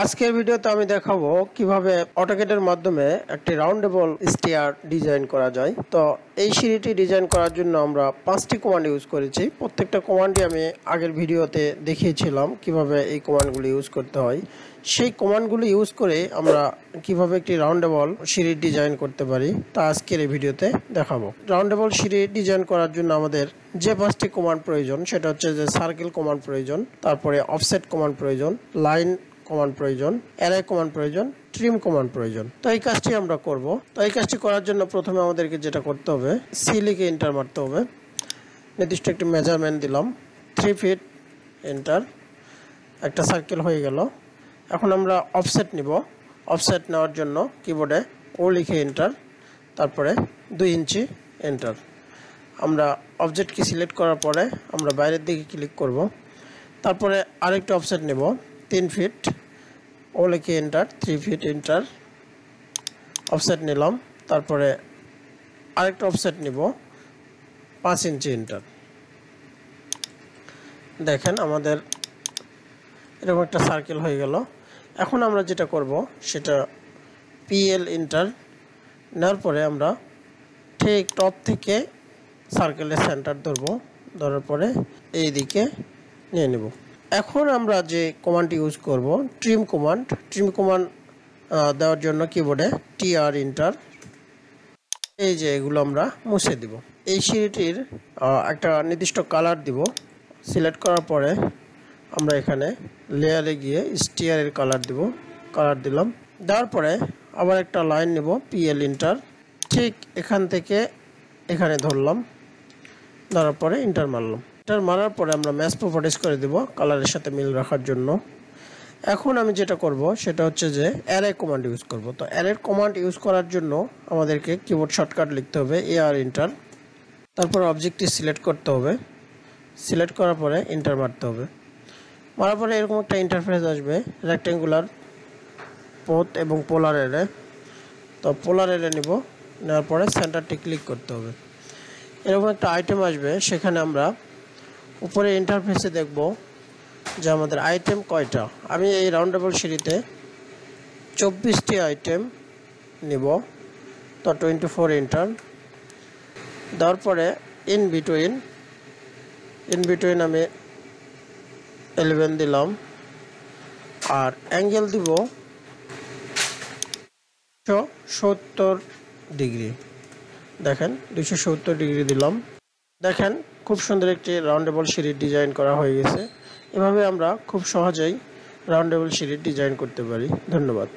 আজকের ভিডিওতে আমি দেখাবো কিভাবে অটোক্যাডের মাধ্যমে একটি রাউন্ডেবল স্টেয়ার ডিজাইন করা যায়। তো এই সিঁড়িটি ডিজাইন করার জন্য আমরা 5টি কমান্ড ইউজ করেছি। প্রত্যেকটা কমান্ডই আমি আগের ভিডিওতে দেখিয়েছিলাম কিভাবে এই কমান্ডগুলি ইউজ করতে হয়। সেই কমান্ডগুলি ইউজ করে আমরা কিভাবে একটি রাউন্ডেবল সিঁড়ি ডিজাইন করতে পারি তা আজকের এই ভিডিওতে দেখাবো। রাউন্ডেবল সিঁড়ি ডিজাইন করার জন্য আমাদের যে 5টি কমান্ড প্রয়োজন সেটা হচ্ছে যে সার্কেল কমান্ড প্রয়োজন, তারপরে অফসেট কমান্ড প্রয়োজন, লাইন কমান্ড প্রয়োজন, অ্যারে কমান্ড প্রয়োজন, ট্রিম কমান্ড প্রয়োজন। তো এই কাজটি আমরা করব। তো এই কাজটি করার জন্য প্রথমে আমাদেরকে যেটা করতে হবে, সি লিখে এন্টার মারতে হবে। নির্দিষ্ট একটি মেজারমেন্ট দিলাম 3 ফিট, এন্টার। একটা সার্কেল হয়ে গেল। এখন আমরা অফসেট নিব। অফসেট নেওয়ার জন্য কিবোর্ডে ও লিখে এন্টার, তারপরে 2 ইঞ্চি, এন্টার। আমরা অবজেক্টকে সিলেক্ট করার পরে আমরা বাইরের দিকে ক্লিক করব। তারপরে আরেকটা অফসেট নেব 3 ফিট, ও লিখে এন্টার, 3 ফিট, এন্টার। অফসেট নিলাম, তারপরে আরেকটা অফসেট নিব 5 ইঞ্চি, এন্টার। দেখেন আমাদের এরকম একটা সার্কেল হয়ে গেল। এখন আমরা যেটা করব সেটা পিএল এন্টার নেওয়ার পরে আমরা ঠিক টপ থেকে সার্কেলের সেন্টার ধরবো, ধরার পরে এই দিকে নিয়ে নেব। এখন আমরা যে কমান্ডটি ইউজ করব ট্রিম কমান্ড। ট্রিম কমান্ড দেওয়ার জন্য কিবোর্ডে টিআর এন্টার। এই যে এগুলো আমরা মুছে দিব। এই সিঁড়িটির একটা নির্দিষ্ট কালার দিব। সিলেক্ট করার পরে আমরা এখানে লেয়ারে গিয়ে স্টিয়ারের কালার দিব। কালার দিলাম, দেওয়ার পরে আবার একটা লাইন নেব, পিএল এন্টার। ঠিক এখান থেকে এখানে ধরলাম, ধরার পরে এন্টার মারলাম। এন্টার মারার পরে আমরা ম্যাচ প্রপার্টিজ করে দেব কালারের সাথে মিল রাখার জন্য। এখন আমি যেটা করব সেটা হচ্ছে যে অ্যারে কমান্ড ইউজ করব। তো অ্যারে কমান্ড ইউজ করার জন্য আমাদেরকে কিবোর্ড শর্টকাট লিখতে হবে এআর এন্টার। তারপর অবজেক্টটি সিলেক্ট করতে হবে। সিলেক্ট করার পরে এন্টার মারতে হবে। মারার পরে এরকম একটা ইন্টারফেস আসবে, রেক্ট্যাঙ্গুলার, পোথ এবং পোলার অ্যারে। তো পোলার অ্যারে নেব, নেওয়ার পরে সেন্টারটি ক্লিক করতে হবে। এরকম একটা আইটেম আসবে, সেখানে আমরা উপরে ইন্টারফেসে দেখব যে আমাদের আইটেম কয়টা। আমি এই রাউন্ডেবল সিঁড়িতে 24টি আইটেম নিব। তো 24 এন্টার দেওয়ার পরে ইন বিটুইন আমি 11 দিলাম, আর অ্যাঙ্গেল দিব 270 ডিগ্রি। দেখেন 270 ডিগ্রি দিলাম। দেখেন খুব সুন্দর একটি রাউন্ডেবল সিঁড়ি ডিজাইন করা হয়ে গেছে। এভাবে আমরা খুব সহজেই রাউন্ডেবল সিঁড়ি ডিজাইন করতে পারি। ধন্যবাদ।